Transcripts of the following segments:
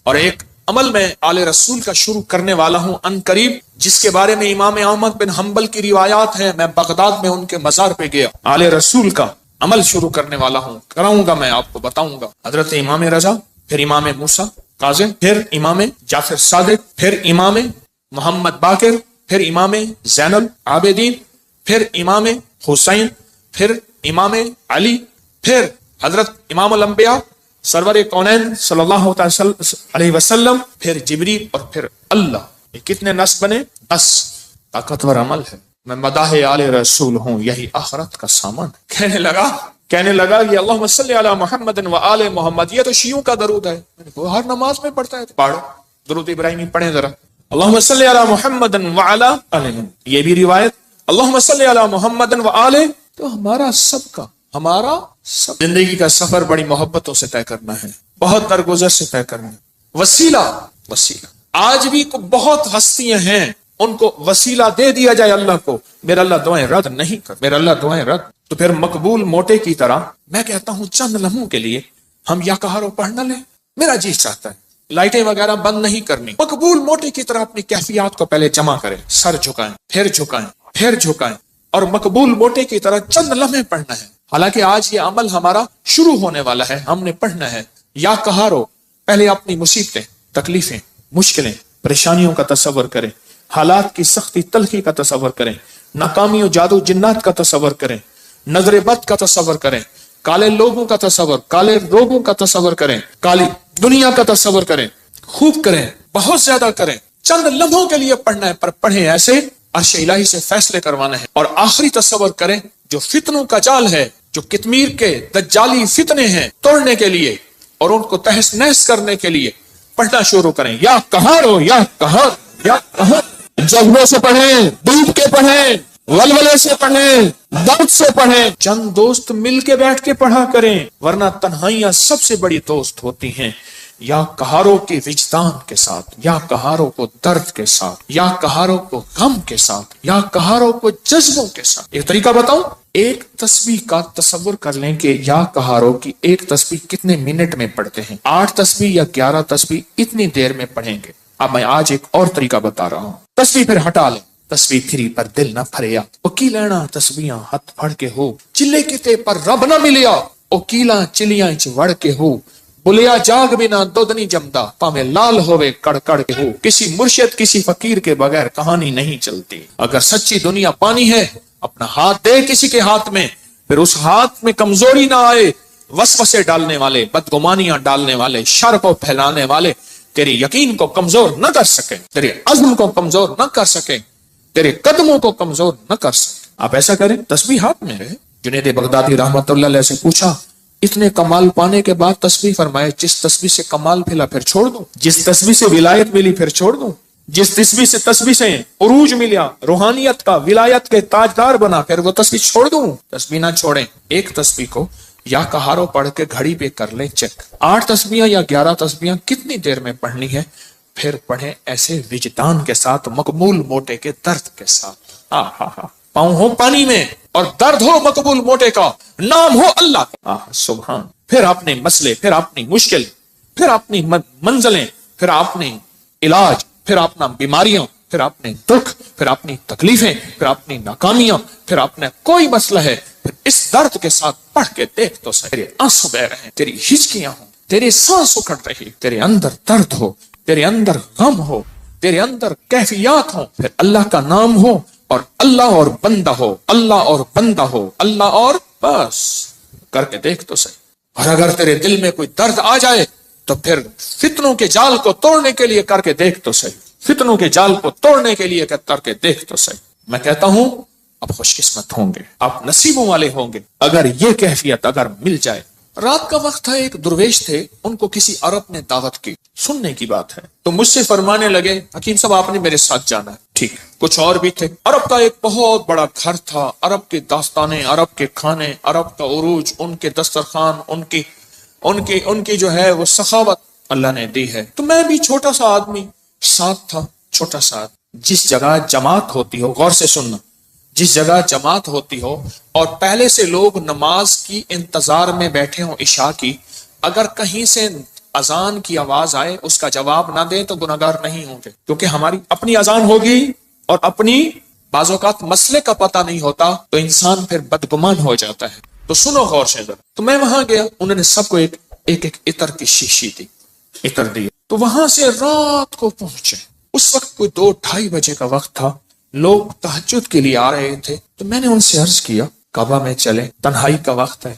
اور ایک عمل میں آل رسول کا شروع کرنے والا ہوں ان قریب، جس کے بارے میں امام احمد بن حنبل کی روایات ہیں. میں بغداد میں ان کے مزار پہ گیا، آل رسول کا عمل شروع کرنے والا ہوں، کراؤں گا، میں آپ کو بتاؤں گا. حضرت امام رضا، پھر امام موسیٰ کاظم، پھر امام جعفر صادق، پھر امام محمد باقر، پھر امام زین العابدین، پھر امام حسین، پھر امام علی، پھر حضرت امام الانبیاء سرور کونین صلی اللہ علیہ وسلم، پھر جبریل، اور پھر اللہ. یہ کتنے نصب بنے؟ 10. طاقتور عمل ہے. میں مداح آل رسول ہوں، یہی آخرت کا سامان. کہنے لگا کہ اللہم صلی علی محمد و آل محمد، یہ تو شیعوں کا درود ہے. وہ ہر نماز میں پڑھتا ہے، پڑھو درود ابراہیمی پڑھیں ذرا. اللہم صلی علی محمد و آل محمد، یہ بھی روایت اللہم صلی علی محمد و آل. تو ہمارا سب زندگی کا سفر بڑی محبتوں سے طے کرنا ہے، بہت درگزر سے طے کرنا ہے. وسیلہ آج بھی بہت ہستیاں ہیں، ان کو وسیلہ دے دیا جائے اللہ کو، میرا اللہ دعائیں رد نہیں کر، میرا اللہ دعائیں رد. تو پھر مقبول موٹے کی طرح میں کہتا ہوں چند لمحوں کے لیے ہم یا کہارو پڑھ نہ لیں. میرا جی چاہتا ہے لائٹیں وغیرہ بند نہیں کرنی، مقبول موٹے کی طرح اپنی کیفیات کو پہلے جمع کریں، سر جھکائیں، پھر جھکائیں، اور مقبول موٹے کی طرح چند لمحے پڑھنا ہے. حالانکہ آج یہ عمل ہمارا شروع ہونے والا ہے، ہم نے پڑھنا ہے. یا کہارو پہلے اپنی مصیبتیں، تکلیفیں، مشکلیں، پریشانیوں کا تصور کریں، حالات کی سختی تلخی کا تصور کریں، ناکامی و جادو جنات کا تصور کریں، نظر بد کا تصور کریں، کالے لوگوں کا تصور، کالے روگوں کا تصور کریں، کالی دنیا کا تصور کریں. خوب کریں، بہت زیادہ کریں. چند لمحوں کے لیے پڑھنا ہے، پر پڑھیں ایسے عرش الہی سے فیصلے کروانا ہے. اور آخری تصور کریں جو فتنوں کا جال ہے، جو کتمیر کے دجالی فتنے ہیں، توڑنے کے لیے اور ان کو تہس نہس کرنے کے لیے پڑھنا شروع کریں. یا کہارو، یا کہار، یا کہار. جذبے سے پڑھیں، ڈوب کے پڑھیں، ولولے سے پڑھیں، درد سے پڑھیں. چند دوست مل کے بیٹھ کے پڑھا کریں، ورنہ تنہائیاں سب سے بڑی دوست ہوتی ہیں. یا کہاروں کے وجدان کے ساتھ، یا کہاروں کو درد کے ساتھ، یا کہاروں کو غم کے ساتھ، یا کہاروں کو جذبوں کے ساتھ. ایک طریقہ بتاؤں، ایک تسبیح کا تصور کر لیں کہ یا کہاروں کی ایک تسبیح کتنے منٹ میں پڑھتے ہیں. 8 تسبیح یا 11 تسبیح اتنی دیر میں پڑھیں گے. اب میں آج ایک اور طریقہ بتا رہا ہوں. تسبیح پھر ہٹا لیں، تسبیح پھری پر دل نہ پھریا، او کی لینا تسبیحاں ہتھ پھڑ کے ہو، چلے کتے پر رب نہ ملیا، او کیلاں چلیاں چ وڑ کے ہو، بلیا جاگ بنا دودھ نہیں جمدا، پاویں لال ہوئے کڑ کڑ کے ہو. کسی مرشد کسی فقیر کے بغیر کہانی نہیں چلتی. اگر سچی دنیا پانی ہے، اپنا ہاتھ دے کسی کے ہاتھ میں، پھر اس ہاتھ میں کمزوری نہ آئے. وسوسے ڈالنے والے، بدگمانیاں ڈالنے والے، شر کو پھیلانے والے تیری یقین کو کمزور نہ کر سکیں، تیرے عزم کو کمزور نہ کر سکیں، تیرے قدموں کو کمزور نہ کر سکیں. آپ ایسا کریں، تسبیح ہاتھ میں رہے. جنید بغدادی رحمت اللہ علیہ سے پوچھا، اتنے کمال پانے کے بعد تسبیح فرمائے، جس تسبیح سے کمال پھیلا پھر چھوڑ دوں، جس تسبیح سے ولایت ملی پھر چھوڑ دوں، جس تسبیح سے عروج ملا، روحانیت کا، ولایت کے تاجدار بنا، پھر وہ تسبیح چھوڑ دوں. تسبیح نہ چھوڑیں. ایک تسبیح کو یا کہارو پڑھ کے گھڑی پہ کر لیں چیک. 8 تسبیحاں یا 11 تسبیحاں کتنی دیر میں پڑھنی ہے، پھر پڑھیں ایسے وجدان کے ساتھ، مقبول موٹے کے درد کے ساتھ. پاؤں ہو پانی میں اور درد ہو مقبول موٹے کا، نام ہو اللہ کا. سبحان. پھر اپنے مسئلے، پھر اپنی مشکل، پھر اپنی منزلیں، پھر اپنے علاج، پھر اپنا بیماریاں، پھر اپنے دکھ، پھر اپنی تکلیفیں، پھر اپنی ناکامیاں، پھر اپنا کوئی مسئلہ ہے، پھر اس درد کے ساتھ پڑھ کے دیکھ تو صحیح. تیرے آنسو بہ رہے ہیں، تیری ہچکیاں ہوں، تیرے سانس اکھڑ رہی، تیرے اندر درد ہو، تیرے اندر غم ہو، تیرے اندر کیفیات ہوں، پھر اللہ کا نام ہو اور اللہ اور بندہ ہو، اللہ اور بندہ ہو، اللہ اور بس کر کے دیکھ تو صحیح. اور اگر تیرے دل میں کوئی درد آ جائے تو پھر فتنوں کے جال کو توڑنے کے لیے کر کے دیکھ تو صحیح. فتنوں کے جال کو توڑنے کے لیے کر کے دیکھ تو صحیح. میں کہتا ہوں آپ خوش قسمت ہوں گے، آپ نصیبوں والے ہوں گے اگر یہ کیفیت اگر مل جائے. رات کا وقت تھا، ایک درویش تھے، ان کو کسی عرب نے دعوت کی، سننے کی بات ہے، تو مجھ سے فرمانے لگے حکیم صاحب آپ نے میرے ساتھ جانا ہے. ٹھیک. کچھ اور بھی تھے. عرب کا ایک بہت بڑا گھر تھا، عرب کی داستانیں، عرب کے کھانے، عرب کا عروج، ان کے دسترخوان، ان کی جو ہے وہ سخاوت اللہ نے دی ہے. تو میں بھی چھوٹا سا آدمی ساتھ تھا، چھوٹا سا. جس جگہ جماعت ہوتی ہو، غور سے سننا، جس جگہ جماعت ہوتی ہو اور پہلے سے لوگ نماز کی انتظار میں بیٹھے ہوں عشاء کی، اگر کہیں سے اذان کی آواز آئے اس کا جواب نہ دیں تو گناہگار نہیں ہوں گے، کیونکہ ہماری اپنی اذان ہوگی اور اپنی بعض اوقات مسئلے کا پتہ نہیں ہوتا تو انسان پھر بدگمان ہو جاتا ہے۔ تو سنو غور سے ذرا۔ تو میں وہاں گیا، انہوں نے سب کو ایک عطر کی شیشی دی، عطر دی۔ تو وہاں سے رات کو پہنچے، اس وقت کوئی 2-2:30 بجے کا وقت تھا، لوگ تہجد کے لیے آ رہے تھے۔ تو میں نے ان سے عرض کیا کعبہ میں چلے، تنہائی کا وقت ہے۔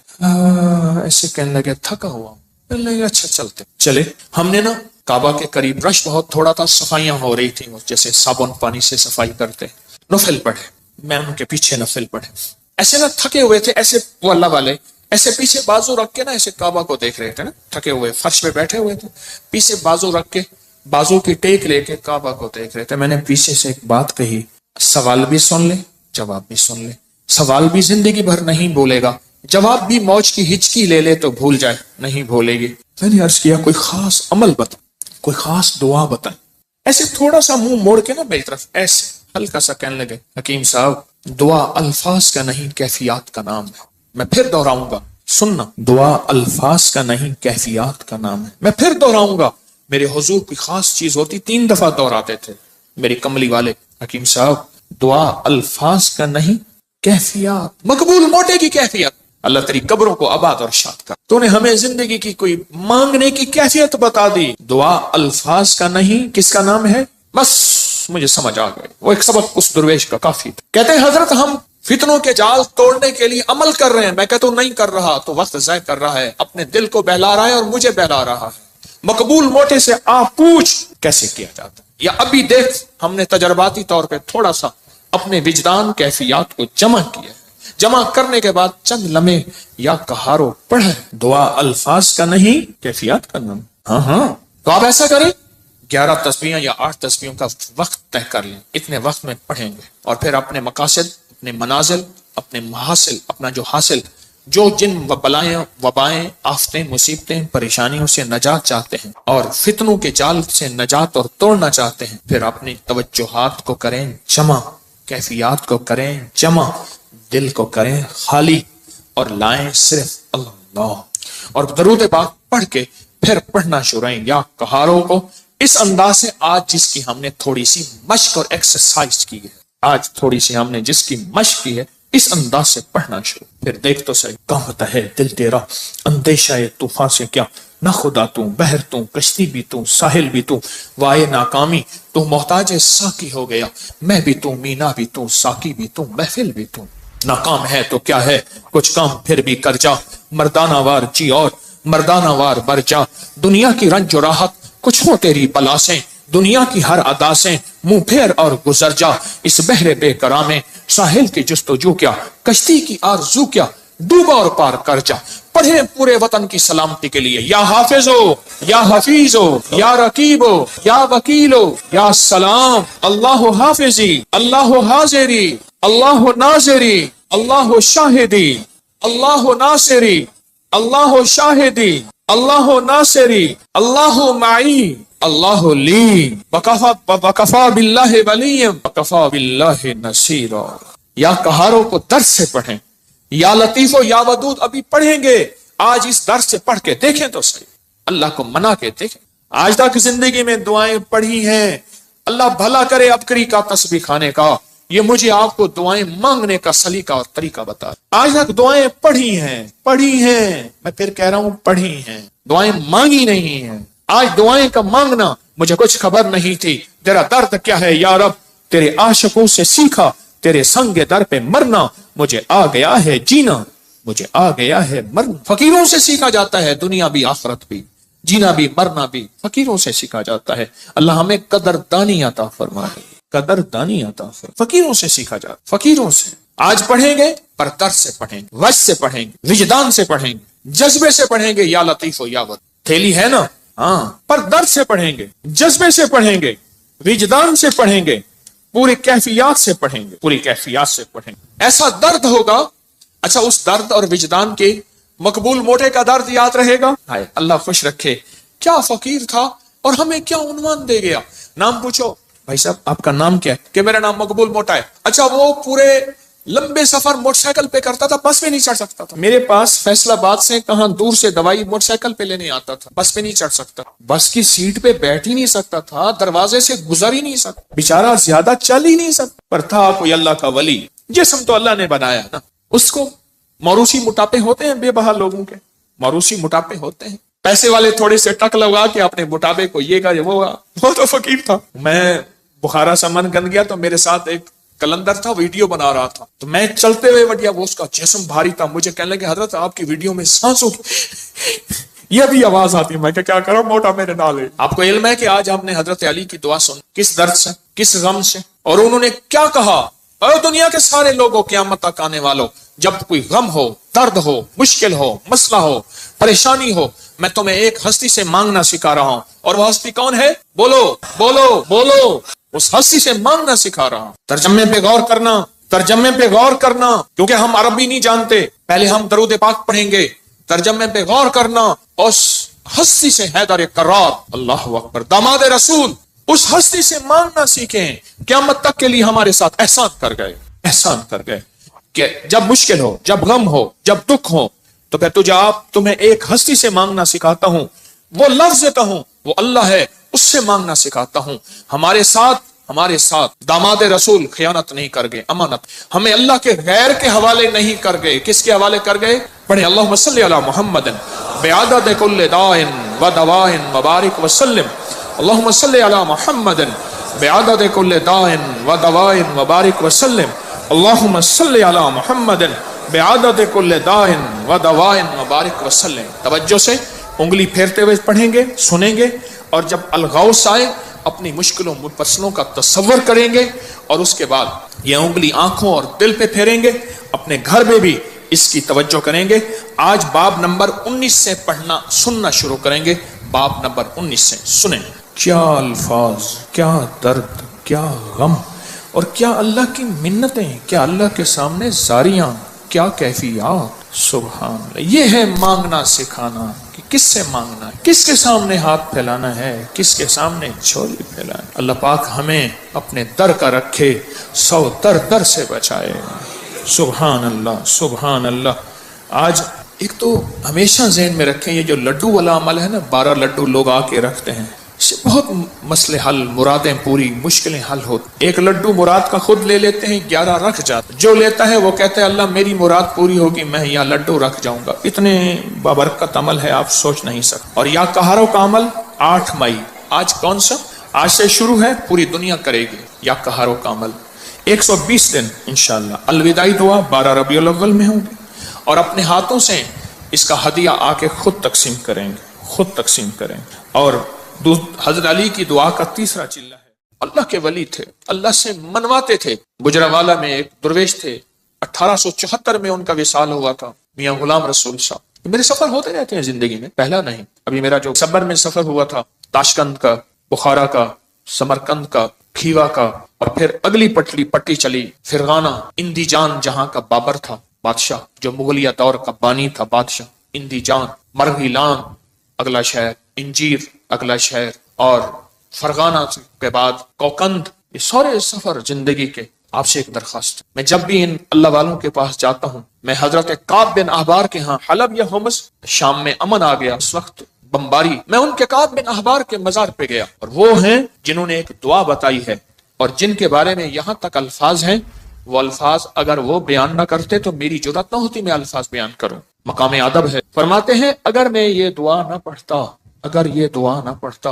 ایسے کہنے لگے تھکا ہوا ہوں۔ کہنے لگے اچھا چلتے چلے۔ ہم نے نا کعبہ کے قریب رش بہت تھوڑا تھا، صفائیاں ہو رہی تھیں جیسے صابن پانی سے صفائی کرتے، نفل پڑھے، میں ان کے پیچھے نفل پڑھے۔ ایسے نہ تھکے ہوئے تھے، ایسے وہ اللہ والے ایسے پیچھے بازو رکھ کے نا ایسے کعبہ کو دیکھ رہے تھے نا، تھکے ہوئے فرش پہ بیٹھے ہوئے تھے، پیچھے بازو رکھ کے بازو کی ٹیک لے کے کعبہ کو دیکھ رہے تھے۔ میں نے پیچھے سے ایک بات کہی، سوال بھی سن لے جواب بھی سن لے، سوال بھی زندگی بھر نہیں بولے گا، جواب بھی موج کی ہچکی لے لے تو بھول جائے، نہیں بھولے گی۔ میں نے عرض کیا کوئی خاص عمل بتا، کوئی خاص دعا بتا۔ ایسے تھوڑا سا منہ موڑ کے نا میری طرف ایسے ہلکا سا کہنے لگے حکیم صاحب دعا الفاظ کا نہیں کیفیات کا نام ہے۔ میں پھر دہراؤں گا، سننا، دعا الفاظ کا نہیں کیفیات کا نام ہے۔ میں پھر دہراؤں گا، میرے حضور کی خاص چیز ہوتی 3 دفعہ دہراتے تھے میری کملی والے، حکیم صاحب دعا الفاظ کا نہیں کیفیات، مقبول موٹے کی کیفیت۔ اللہ تیری قبروں کو آباد اور شاد کر، تو نے ہمیں زندگی کی کوئی مانگنے کی کیفیت بتا دی۔ دعا الفاظ کا نہیں، کس کا نام ہے؟ بس مجھے سمجھ آ گئی، وہ ایک سبق اس درویش کا کافی تھا۔ کہتے ہیں حضرت ہم فتنوں کے جال توڑنے کے لیے عمل کر رہے ہیں۔ میں کہتا ہوں نہیں کر رہا تو وقت ضائع کر رہا ہے، اپنے دل کو بہلا رہا ہے اور مجھے بہلا رہا ہے۔ مقبول موٹے سے آپ پوچھ کیسے کیا جاتا ہے، یا ابھی دیکھ ہم نے تجرباتی طور پہ تھوڑا سا اپنے وجدان کیفیات کو جمع کیا ہے، جمع کرنے کے بعد چند لمحے یا کہارو پڑھا ہے۔ دعا الفاظ کا نہیں کیفیات کا نام۔ ہاں تو آپ ایسا کریں 11 تسبیحیں یا 8 تسبیحوں کا وقت طے کر لیں، اتنے وقت میں پڑھیں گے، اور پھر اپنے مقاصد، اپنے منازل، اپنے محاصل، اپنا جو حاصل، جو جن بلائیں وبائیں آفتیں مصیبتیں پریشانیوں سے نجات چاہتے ہیں اور فتنوں کے جال سے نجات اور توڑنا چاہتے ہیں، پھر اپنی توجہات کو کریں جمع، کیفیات کو کریں جمع، دل کو کریں خالی اور لائیں صرف اللہ، اور درود پاک پڑھ کے پھر پڑھنا شروع کریں یا کہاروں کو اس انداز سے۔ آج جس کی ہم نے تھوڑی سی مشق اور ایکسرسائز کی ہے، آج تھوڑی سی ہم نے جس کی مشق کی ہے، اس انداز سے پڑھنا شروع، پھر دیکھ تو صحیح کانپتا ہے دل تیرا اندیشہ طوفان سے کیا، نہ خدا تو بحر تو کشتی بھی تو ساحل بھی تو، وائے ناکامی تو محتاج ساقی ہو گیا، میں بھی تو مینا بھی تو ساقی بھی تو محفل بھی تو، ناکام ہے تو کیا ہے کچھ کام پھر بھی کر جا، مردانہ وار جی اور مردانہ وار بر جا، دنیا کی رنج و راحت کچھ ہو تیری بلا سے، دنیا کی ہر ادا سے منہ پھیر اور گزر جا، اس بحر بے کرام میں ساحل کی جستجو کیا، کشتی کی آرزو کیا، ڈوبا اور پار کر جا، پڑھے پورے وطن کی سلامتی کے لیے یا حافظو یا حفیظو یا رقیبو یا وکیلو یا سلام، اللہ حافظی اللہ حاضری اللہ ناظری اللہ شاہدی اللہ ناصری اللہ شاہدی اللہ ناصری اللہ معی اللہ لی وکفا باللہ ولی وکفا باللہ نصیرا۔ یا کہاروں کو درس سے پڑھیں، یا لطیف و یا ودود ابھی پڑھیں گے، آج اس درس سے پڑھ کے دیکھیں تو صحیح، اللہ کو منا کے دیکھیں۔ آج تک زندگی میں دعائیں پڑھی ہیں، اللہ بھلا کرے ابکری کا تسبیح کھانے کا، یہ مجھے آپ کو دعائیں مانگنے کا سلیقہ اور طریقہ بتا۔ آج تک دعائیں پڑھی ہیں، میں پھر کہہ رہا ہوں پڑھی ہیں، دعائیں مانگی نہیں ہیں۔ آج دعائیں کا مانگنا، مجھے کچھ خبر نہیں تھی، تیرا درد کیا ہے یا رب، تیرے عاشقوں سے سیکھا، تیرے سنگ در پہ مرنا، مجھے آ گیا ہے جینا، مجھے آ گیا ہے مرنا۔ فقیروں سے سیکھا جاتا ہے دنیا بھی آخرت بھی، جینا بھی مرنا بھی فقیروں سے سیکھا جاتا ہے۔ اللہ ہمیں قدردانی عطا فرمائے، قدردانی عطا فرمائے۔ فقیروں سے سیکھا جاتا، فقیروں سے۔ آج پڑھیں گے پر درد سے پڑھیں گے، وجد سے پڑھیں گے، وجدان سے پڑھیں گے، جذبے سے پڑھیں گے، یا لطیف و یا ود، تھیلی ہے نا، ہاں، پر درد سے پڑھیں گے، جذبے سے پڑھیں گے، وجدان سے پڑھیں گے، پوری کیفیات سے پڑھیں گے، پوری کیفیات سے پڑھیں گے۔ ایسا درد ہوگا، اچھا اس درد اور وجدان کے مقبول موٹے کا درد یاد رہے گا، ہائے اللہ خوش رکھے، کیا فقیر تھا اور ہمیں کیا عنوان دے گیا۔ نام پوچھو، بھائی صاحب آپ کا نام کیا ہے؟ کہ میرا نام مقبول موٹا ہے۔ اچھا وہ پورے لمبے سفر موٹر سائیکل پہ کرتا تھا، بس پہ نہیں چڑھ سکتا تھا. میرے پاس فیصل آباد سے کہاں دور سے دوائی موٹر سائیکل پہ لینے آتا تھا، بس پہ نہیں چڑھ سکتا، بس کی سیٹ پہ بیٹھ ہی نہیں سکتا تھا، دروازے سے گزر ہی نہیں سکتا، بیچارہ زیادہ چل ہی نہیں سکتا، پر تھا کوئی اللہ کا ولی. جسم تو اللہ نے بنایا نا. اس کو موروثی موٹاپے ہوتے ہیں، بے بہا لوگوں کے موروثی موٹاپے ہوتے ہیں. پیسے والے تھوڑے سے ٹک لگا کے اپنے موٹاپے کو یہ کا وہ تو فقیر تھا. میں بخارا سے من گن گیا تو میرے ساتھ ایک کلندر تھا، ویڈیو بنا رہا تھا، تو میں چلتے ہوئے بڑھیا، وہ اس کا جسم بھاری تھا، مجھے کہنے لگے حضرت آپ کی ویڈیو میں سانسوں یہ بھی آواز آتی. میں کیا کروں، موٹا میرے نال ہے. آپ کو علم ہے کہ آج ہم نے حضرت علی کی دعا سن، کس درد سے، کس غم سے، اور انہوں نے کیا کہا، اے دنیا کے سارے لوگوں، قیامت تک آنے والوں، جب کوئی غم ہو، درد ہو، مشکل ہو، مسئلہ ہو، پریشانی ہو، میں تمہیں ایک ہستی سے مانگنا سکھا رہا ہوں. اور وہ ہستی کون ہے؟ بولو بولو بولو. اس ہستی سے مانگنا سکھا رہا ہوں. ترجمے پہ غور کرنا، ترجمے پہ غور کرنا، کیونکہ ہم عربی نہیں جانتے. پہلے ہم درود پاک پڑھیں گے، ترجمے پہ غور کرنا. اس ہستی سے حیدر کرار، اللہ اکبر، داماد رسول، اس ہستی سے مانگنا سیکھیں. قیامت تک کے لیے ہمارے ساتھ احسان کر گئے، احسان کر گئے کہ جب مشکل ہو، جب غم ہو، جب دکھ ہو، تو کہ تمہیں ایک ہستی سے مانگنا سکھاتا ہوں. وہ لفظ کہوں، وہ اللہ ہے، اس سے مانگنا سکھاتا ہوں. ہمارے ساتھ داماد رسول خیانت نہیں کر گئے، امانت. ہمیں اللہ کے غیر کے حوالے نہیں کر گئے. کس کے حوالے کر گئے؟ پڑھیں اللہم صلی علی محمد بعدد کل داء و دواء وبارک وسلم. اللہم صلی علی محمد بعدد کل داء و دواء وبارک وسلم. اللہم صلی علی محمد بعدد کل داء و دواء وبارک وسلم. توجہ سے انگلی پھیرتے ہوئے پڑھیں گے، سنیں گے، اور جب الغوث آئے اپنی مشکلوں مسئلوں کا تصور کریں گے، اور اس کے بعد یہ انگلی آنکھوں اور دل پہ پھیریں گے. اپنے گھر میں بھی اس کی توجہ کریں گے. آج باب نمبر 19 سے پڑھنا سننا شروع کریں گے. باب نمبر 19 سے سنیں. کیا الفاظ، کیا درد، کیا غم، اور کیا اللہ کی منتیں، کیا اللہ کے سامنے زاریاں، کیا کیفیات. سبحان اللہ. یہ ہے مانگنا سکھانا کہ کس سے مانگنا ہے، کس کے سامنے ہاتھ پھیلانا ہے، کس کے سامنے جھولی پھیلانا ہے. اللہ پاک ہمیں اپنے در کا رکھے، 100 در سے بچائے. سبحان اللہ سبحان اللہ. آج ایک تو ہمیشہ ذہن میں رکھیں، یہ جو لڈو والا عمل ہے نا، 12 لڈو لوگ آ کے رکھتے ہیں، اس سے بہت مسئلے حل، مرادیں پوری، مشکلیں حل ہوتی. ایک لڈو مراد کا خود لے لیتے ہیں، 11 رکھ جاتے. جو لیتا ہے وہ کہتا ہے اللہ میری مراد پوری ہوگی، میں یا لڈو رکھ جاؤں گا. اتنے بابرکت عمل ہے، آپ سوچ نہیں سکتے. اور یا کہاروں کا عمل 8 مئی، آج کون سا، آج سے شروع ہے، پوری دنیا کرے گی یا کہاروں کا عمل. 120 دن انشاءاللہ. الوداعی دعا 12 ربیع الاول میں ہوگی، اور اپنے ہاتھوں سے اس کا ہدیہ آ کے خود تقسیم کریں گے، خود تقسیم کریں گے. اور حضرت علی کی دعا کا تیسرا چلہ ہے. اللہ کے ولی تھے، اللہ سے منواتے تھے. گجرانوالہ میں ایک درویش تھے، 1874 میں ان کا وصال ہوا تھا، میاں غلام رسول صاحب. میرے سفر ہوتے رہتے ہیں زندگی میں، پہلا نہیں. ابھی میرا جو صبر میں سفر ہوا تھا، تاشقند کا، بخارا کا، سمرقند کا، کھیوا کا، اور پھر اگلی پٹی چلی فرغانہ، اندی جان جہاں کا بابر تھا بادشاہ، جو مغلیہ دور کا بانی تھا بادشاہ. اندی جان، مرغیلان اگلا شہر، انجیر اگلا شہر، اور فرغانہ کے بعد کوکند. یہ سارے سفر زندگی کے. آپ سے ایک درخواست، میں جب بھی ان اللہ والوں کے پاس جاتا ہوں، میں حضرت کعب بن احبار کے ہاں، حلب یا حمص، شام میں امن آ گیا اس وقت بمباری، میں ان کے کعب بن احبار کے مزار پہ گیا. اور وہ ہیں جنہوں نے ایک دعا بتائی ہے، اور جن کے بارے میں یہاں تک الفاظ ہیں. وہ الفاظ اگر وہ بیان نہ کرتے تو میری جرات نہ ہوتی میں الفاظ بیان کروں. مقام ادب ہے. فرماتے ہیں اگر میں یہ دعا نہ پڑھتا، اگر یہ دعا نہ پڑھتا،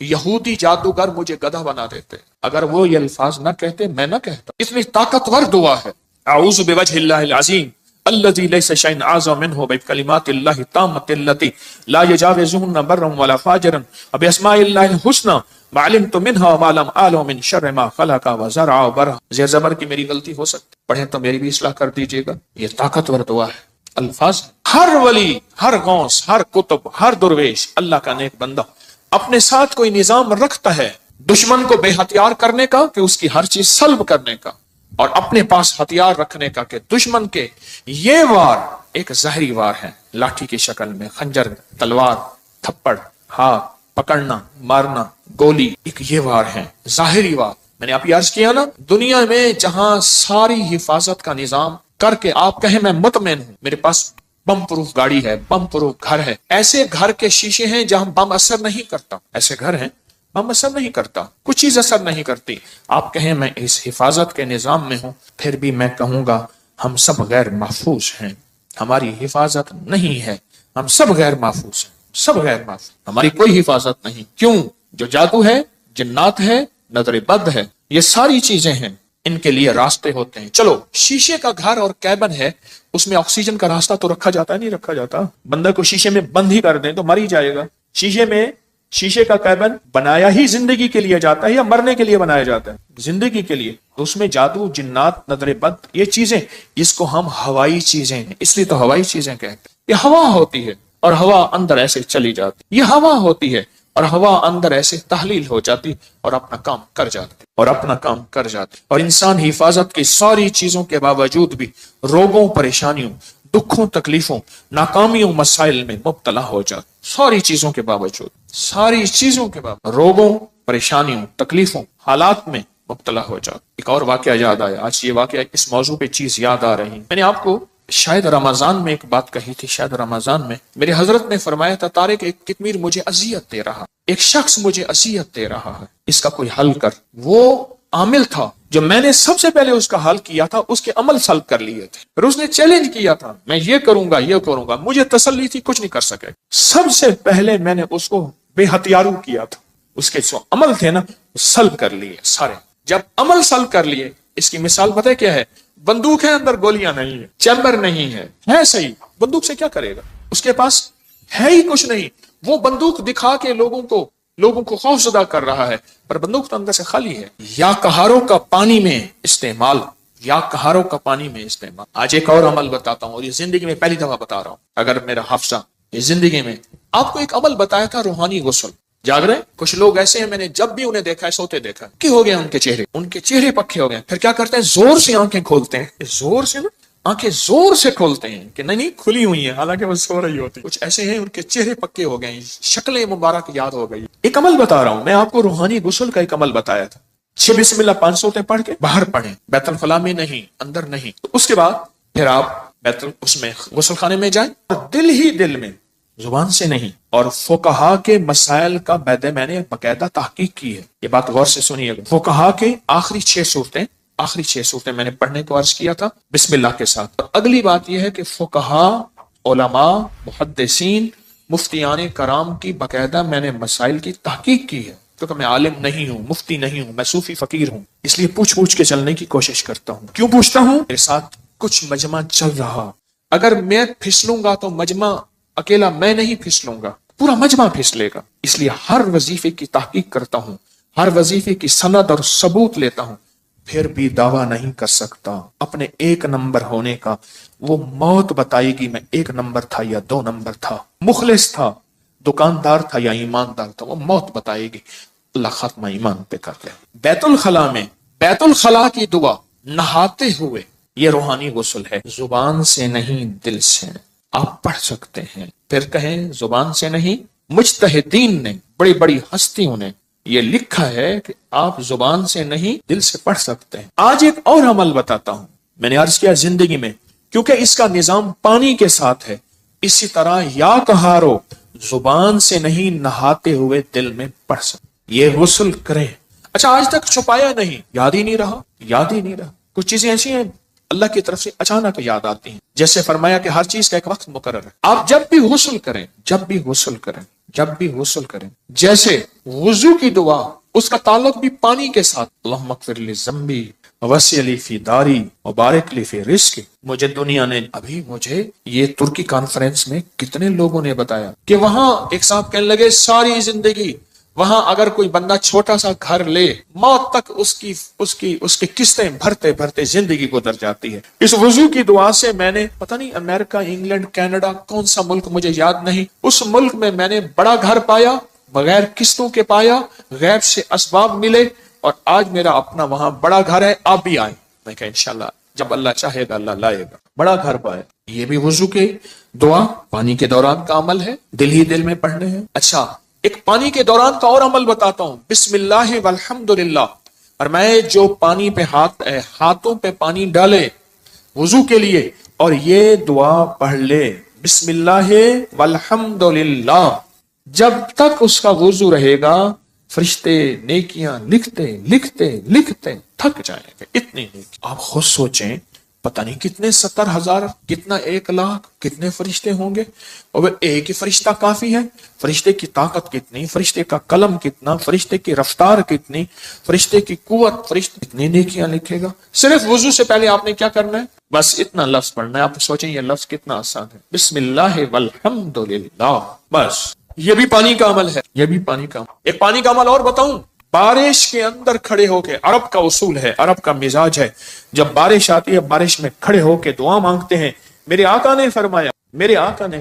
یہودی جادوگر مجھے گدھا بنا دیتے. اگر وہ یہ الفاظ نہ کہتے، میں نہ کہتا. اتنی طاقتور دعا ہے. اعوذ بوجہ اللہ العظیم الذی لیس شیء اعظم منہ بکلمات اللہ التامۃ التی لا یجاوزہن برا ولا فاجرا وباسماء اللہ الحسنی ما علمت منها وما لم اعلم من شر ما خلق وزرع وبرع. زیر زبر کی میری غلطی ہو سکتی، پڑھیں تو میری بھی اصلاح کر دیجیے گا. یہ طاقتور دعا ہے. الفاظ ہر ولی، ہر غوث، ہر قطب، ہر درویش، اللہ کا نیک بندہ اپنے ساتھ کوئی نظام رکھتا ہے دشمن کو بے ہتھیار کرنے کا، کہ اس کی ہر چیز سلب کرنے کا، اور اپنے پاس ہتھیار رکھنے کا کہ دشمن کے یہ وار ایک ظاہری وار ہے، لاٹھی کی شکل میں، خنجر، تلوار، تھپڑ، ہاتھ پکڑنا، مارنا، گولی، ایک یہ وار ہے ظاہری وار. میں نے آپ یہ عرض کیا نا، دنیا میں جہاں ساری حفاظت کا نظام کر کے آپ کہیں میں مطمئن ہوں، میرے پاس بم پروف گاڑی ہے، بم پروف گھر ہے، ایسے گھر کے شیشے ہیں جہاں بم اثر نہیں کرتا، ایسے گھر ہیں بم اثر نہیں کرتا، کچھ چیز اثر نہیں کرتی، آپ کہیں میں اس حفاظت کے نظام میں ہوں، پھر بھی میں کہوں گا ہم سب غیر محفوظ ہیں، ہماری حفاظت نہیں ہے، ہم سب غیر محفوظ ہیں، سب غیر محفوظ، ہماری کوئی حفاظت نہیں۔ کیوں؟ جو جادو ہے، جنات ہے، نظر بد ہے، یہ ساری چیزیں ہیں، ان کے لیے راستے ہوتے ہیں۔ چلو شیشے کا گھر اور کیبن ہے، اس میں آکسیجن کا راستہ تو رکھا جاتا ہے، نہیں رکھا جاتا؟ بندہ کو شیشے میں بند ہی کر دیں تو مر ہی جائے گا۔ شیشے کا کیبن بنایا ہی زندگی کے لیے جاتا ہے یا مرنے کے لیے بنایا جاتا ہے؟ زندگی کے لیے۔ تو اس میں جادو، جنات، نظر بد، یہ چیزیں، اس کو ہم ہوائی چیزیں ہیں، اس لیے تو ہوائی چیزیں کہتے ہیں۔ یہ ہوا ہوتی ہے اور ہوا اندر ایسے چلی جاتی، یہ ہوا ہوتی ہے اور ہوا اندر ایسے تحلیل ہو جاتی اور اپنا کام کر جاتی اور انسان حفاظت کی ساری چیزوں کے باوجود بھی روگوں، پریشانیوں، دکھوں، تکلیفوں، ناکامیوں، مسائل میں مبتلا ہو جاتا، ساری چیزوں کے باوجود، روگوں، پریشانیوں، تکلیفوں، حالات میں مبتلا ہو جاتا۔ ایک اور واقعہ یاد آیا، آج یہ واقعہ اس موضوع پہ چیز یاد آ رہی، میں نے آپ کو شاید رمضان میں ایک بات کہی تھی، شاید رمضان میں میرے حضرت نے فرمایا تھا، طارق ایک کتمیر مجھے اذیت دے رہا، ایک شخص مجھے اذیت دے رہا ہے، اس کا کوئی حل کر۔ وہ عامل تھا جو میں نے سب سے پہلے اس کا حل کیا تھا، اس کے عمل سلب کر لیے تھے، پھر اس نے چیلنج کیا تھا، میں یہ کروں گا، مجھے تسلی تھی کچھ نہیں کر سکے، سب سے پہلے میں نے اس کو بے ہتھیارو کیا تھا، اس کے جو عمل تھے نا سلب کر لیے سارے۔ جب عمل سلب کر لیے، اس کی مثال پتہ کیا ہے؟ بندوق ہے، اندر گولیاں نہیں ہے، چیمبر نہیں ہے صحیح، بندوق سے کیا کرے گا؟ اس کے پاس ہے ہی کچھ نہیں، وہ بندوق دکھا کے لوگوں کو خوف زدہ کر رہا ہے، پر بندوق تو اندر سے خالی ہے۔ یا کہاروں کا پانی میں استعمال، آج ایک اور عمل بتاتا ہوں، اور یہ زندگی میں پہلی دفعہ بتا رہا ہوں، اگر میرا حافظہ یہ زندگی میں آپ کو ایک عمل بتایا تھا، روحانی غسل۔ جاگ رہے کچھ لوگ ایسے ہیں، میں نے جب بھی انہیں دیکھا ہے سوتے دیکھا ہے، ہو گئے ان کے چہرے پکے ہو گئے، پھر کیا کرتے ہیں؟ زور سے آنکھیں کھولتے ہیں، آنکھیں زور سے کھولتے ہیں کہ نہیں کھلی ہوئی ہیں، حالانکہ وہ سو رہی ہوتی۔ کچھ ایسے ہیں ان کے چہرے پکے ہو گئے، شکلیں مبارک یاد ہو گئی۔ ایک عمل بتا رہا ہوں میں آپ کو، روحانی غسل کا ایک عمل بتایا تھا، 6 بسم اللہ 5 سورتیں پڑھ کے باہر پڑھیں، بیت الخلاء میں نہیں، اندر نہیں۔ تو اس کے بعد پھر آپ اس میں غسل خانے میں جائیں، اور دل ہی دل میں، زبان سے نہیں۔ اور فقہا کے مسائل کا میں نے باقاعدہ تحقیق کی ہے، یہ بات غور سے سنیے گا۔ فقہا کے آخری 6 صورتیں میں نے پڑھنے کو عرض کیا تھا بسم اللہ کے ساتھ۔ اگلی بات یہ ہے کہ فقہا، علماء، محدثین، مفتیان کرام کی باقاعدہ میں نے مسائل کی تحقیق کی ہے، کیونکہ میں عالم نہیں ہوں، مفتی نہیں ہوں، میں صوفی فقیر ہوں، اس لیے پوچھ کے چلنے کی کوشش کرتا ہوں۔ کیوں پوچھتا ہوں؟ میرے ساتھ کچھ مجمع چل رہا، اگر میں پھسلوں گا تو مجمع اکیلا میں نہیں پھسلوں گا، پورا مجمع پھسلے گا، اس لیے ہر وظیفے کی تحقیق کرتا ہوں، ہر وظیفے کی سند اور ثبوت لیتا ہوں، پھر بھی دعویٰ نہیں کر سکتا اپنے 1 نمبر ہونے کا۔ وہ موت بتائے گی میں 1 نمبر تھا یا 2 نمبر تھا، مخلص تھا، دکاندار تھا یا ایماندار تھا، وہ موت بتائے گی۔ اللہ خاتمہ ایمان پہ کر لے۔ بیت الخلاء کی دعا نہاتے ہوئے، یہ روحانی غسل ہے، زبان سے نہیں دل سے آپ پڑھ سکتے ہیں۔ پھر کہیں زبان سے نہیں، مجتہدین نے، بڑی بڑی ہستیوں نے یہ لکھا ہے کہ آپ زبان سے نہیں دل سے پڑھ سکتے ہیں۔ آج ایک اور عمل بتاتا ہوں، میں نے عرض کیا زندگی میں، کیونکہ اس کا نظام پانی کے ساتھ ہے، اسی طرح یا کہارو، زبان سے نہیں نہاتے ہوئے دل میں پڑھ سکتے، یہ غسل کریں۔ اچھا آج تک چھپایا نہیں، یاد ہی نہیں رہا۔ کچھ چیزیں ایسی ہیں اللہ کی طرف سے اچانک یاد آتی ہیں، جیسے فرمایا کہ ہر چیز کا ایک وقت مقرر ہے۔ آپ جب بھی غسل کریں، جیسے وضو کی دعا، اس کا تعلق بھی پانی کے ساتھ، اللہم اغفر لی ذنبی وسع لی فی داری وبارک لی فی رزقی۔ مجھے دنیا نے مجھے یہ ترکی کانفرنس میں کتنے لوگوں نے بتایا کہ وہاں ایک صاحب کہنے لگے ساری زندگی وہاں اگر کوئی بندہ چھوٹا سا گھر لے، موت تک اس کی قسطیں بھرتے زندگی گزر جاتی ہے۔ اس وضو کی دعا سے میں نے پتہ نہیں امریکہ، انگلینڈ، کینیڈا، کون سا ملک مجھے یاد نہیں، اس ملک میں نے بڑا گھر پایا، بغیر قسطوں کے پایا، غیب سے اسباب ملے، اور آج میرا اپنا وہاں بڑا گھر ہے۔ آپ بھی آئیں، میں کہا انشاءاللہ جب اللہ چاہے گا اللہ لائے گا، بڑا گھر پائے۔ یہ بھی وضو کے دعا پانی کے دوران کا عمل ہے، دل ہی دل میں پڑھنے ہیں۔ اچھا ایک پانی کے دوران کا اور عمل بتاتا ہوں، بسم اللہ والحمد للہ اور میں جو پانی پہ ہاتھوں پہ پانی ڈالے وضو کے لیے اور یہ دعا پڑھ لے بسم اللہ والحمد للہ، جب تک اس کا وضو رہے گا فرشتے نیکیاں لکھتے لکھتے لکھتے تھک جائیں گے، اتنی نیکی۔ آپ خود سوچیں، پتہ نہیں کتنے 70,000 کتنا 1,00,000 کتنے فرشتے ہوں گے، اور ایک ہی فرشتہ کافی ہے؟ فرشتے کی طاقت کتنی، فرشتے کا قلم کتنا، فرشتے کی رفتار کتنی، فرشتے کی قوت، فرشتے کتنی نیکیاں لکھے گا۔ صرف وضو سے پہلے آپ نے کیا کرنا ہے؟ بس اتنا لفظ پڑھنا ہے۔ آپ سوچیں یہ لفظ کتنا آسان ہے، بسم اللہ والحمد للہ، بس یہ بھی پانی کا عمل ہے، یہ بھی پانی کا عمل۔ ایک پانی کا عمل اور بتاؤں، بارش کے اندر کھڑے ہو کے، عرب کا اصول ہے، عرب کا مزاج ہے، جب بارش آتی ہے بارش میں کھڑے ہو کے دعا مانگتے ہیں۔ میرے آقا نے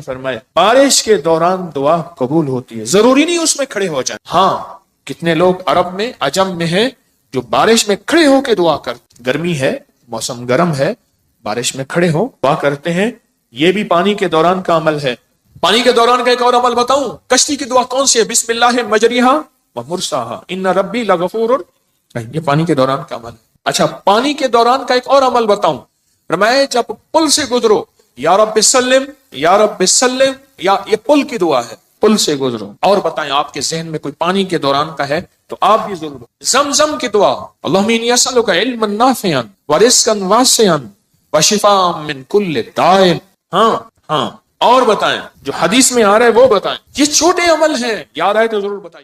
فرمایا بارش کے دوران دعا قبول ہوتی ہے، ضروری نہیں اس میں کھڑے ہو جائیں۔ ہاں، کتنے لوگ عرب میں عجم میں ہیں جو بارش میں کھڑے ہو کے دعا کرتے، گرمی ہے، موسم گرم ہے، بارش میں کھڑے ہو دعا کرتے ہیں، یہ بھی پانی کے دوران کا عمل ہے۔ پانی کے دوران کا ایک اور عمل بتاؤں، کشتی کی دعا کون سی ہے؟ بسم اللہ مجریہا ومرساہا ان ربی لغفور، یہ پانی کے دوران کا عمل ہے۔ اچھا، پانی کے دوران کا ایک اور عمل بتاؤں، فرمایا جب پل سے گزرو یا رب سلم یا رب سلم، یا یہ پل کی دعا ہے، پل سے گزرو۔ اور بتائیں آپ کے ذہن میں کوئی پانی کے دوران کا ہے تو آپ بھی ضرور۔ زمزم کی دعا، اللہم انی اسألک علما نافعا ورزقا واسعا وشفاء من کل داء۔ ہاں، اور بتائیں جو حدیث میں آ رہا ہے وہ بتائیں۔ یہ چھوٹے عمل ہیں، یاد آئے تو ضرور بتائیں۔